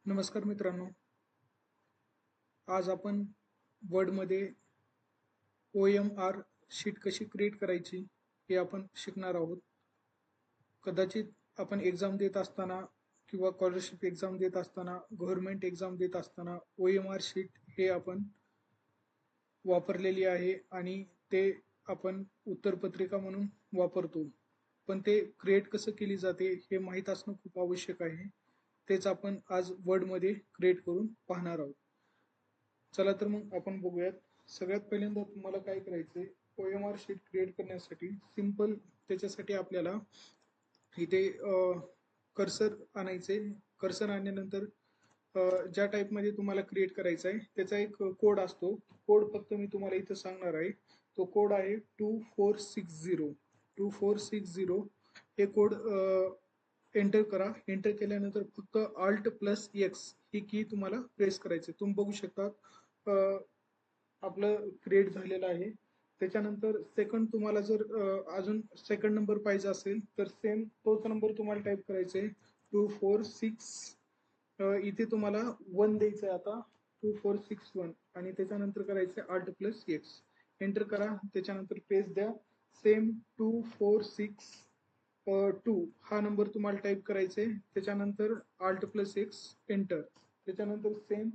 नमस्कार मित्रांनो, आज आपण वर्डमध्ये OMR शीट कशी क्रिएट करायची हे आपण शिकणार आहोत. कदाचित आपण एक्झाम देत असताना किंवा स्कॉलरशिप एक्झाम देत असताना, गव्हर्नमेंट एक्झाम देत असताना OMR शीट हे आपण वापरलेली आहे आणि ते आपण उत्तरपत्रिका म्हणून वापरतो. पण ते क्रिएट कसं केली जाते हे माहीत असणं खूप आवश्यक आहे. तेच आपण आज वर्डमध्ये क्रिएट करून पाहणार आहोत. चला तर मग आपण बघूयात. सगळ्यात पहिल्यांदा तुम्हाला काय करायचंय, OMR शीट क्रिएट करण्यासाठी सिंपल त्याच्यासाठी आपल्याला इथे कर्सर आणायचे. कर्सर आणल्यानंतर ज्या टाईपमध्ये तुम्हाला क्रिएट करायचा आहे त्याचा एक कोड असतो. कोड फक्त मी तुम्हाला इथं सांगणार आहे. तो कोड आहे 2460. 2460 हे कोड एंटर करा. एंटर केल्यानंतर फक्त Alt+X ही की तुम्हाला प्रेस करायचे. तुम्ही बघू शकता आपलं क्रिएट झालेलं आहे. त्याच्यानंतर सेकंड तुम्हाला जर अजून सेकंड नंबर पाहिजे असेल तर सेम तोच नंबर तुम्हाला टाईप करायचा आहे 246. इथे तुम्हाला 1 द्यायचं आहे आता 2461 आणि त्याच्यानंतर करायचं Alt+X. एंटर करा. त्याच्यानंतर पेज द्या. सेम 2462 हा नंबर तुम्हाला टाईप करायचा आहे. त्याच्यानंतर Alt+X एंटर. त्याच्यानंतर सेम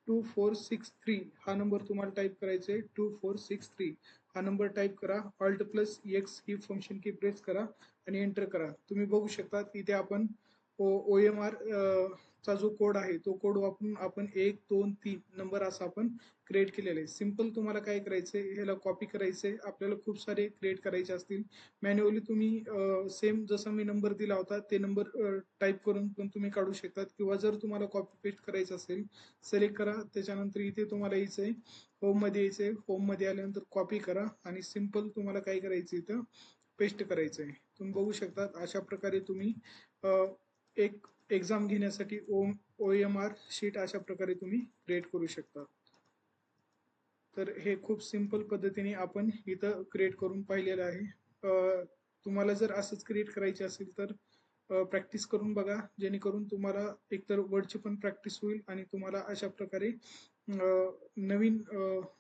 2463 हा नंबर तुम्हाला टाईप करायचा आहे. 2463 हा नंबर टाईप करा. Alt+X ही फंक्शन की प्रेस करा आणि एंटर करा. तुम्ही बघू शकता इथे आपण OMR चा जो कोड आहे तो कोड वापरून आपण 1 2 3 नंबर असा आपण क्रिएट केलेला आहे. सिंपल तुम्हाला काय करायचंय, ह्याला कॉपी करायचंय. आपल्याला खूप सारे क्रिएट करायचे असतील. मॅन्युअली तुम्ही सेम जसा मी नंबर दिला होता ते नंबर टाईप करून पण तुम्ही काढू शकतात किंवा जर तुम्हाला कॉपी पेस्ट करायचं असेल सिलेक्ट करा. त्याच्यानंतर इथे तुम्हाला यायचंय होममध्ये यायचंय. होममध्ये आल्यानंतर कॉपी करा आणि सिंपल तुम्हाला काय करायचं इथं पेस्ट करायचंय. तुम्ही बघू शकता अशा प्रकारे तुम्ही एक एक्झाम घेण्यासाठी OMR शीट अशा प्रकारे तुम्ही क्रिएट करू शकता. तर हे खूप सिंपल पद्धतीने आपण इथं क्रिएट करून पाहिलेलं आहे. तुम्हाला जर असंच क्रिएट करायचे असेल तर प्रॅक्टिस करून बघा, जेणेकरून तुम्हाला एकतर वर्डची पण प्रॅक्टिस होईल आणि तुम्हाला अशा प्रकारे नवीन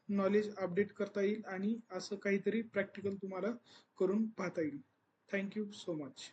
नॉलेज अपडेट करता येईल आणि असं काहीतरी प्रॅक्टिकल तुम्हाला करून पाहता येईल. Thank you so much.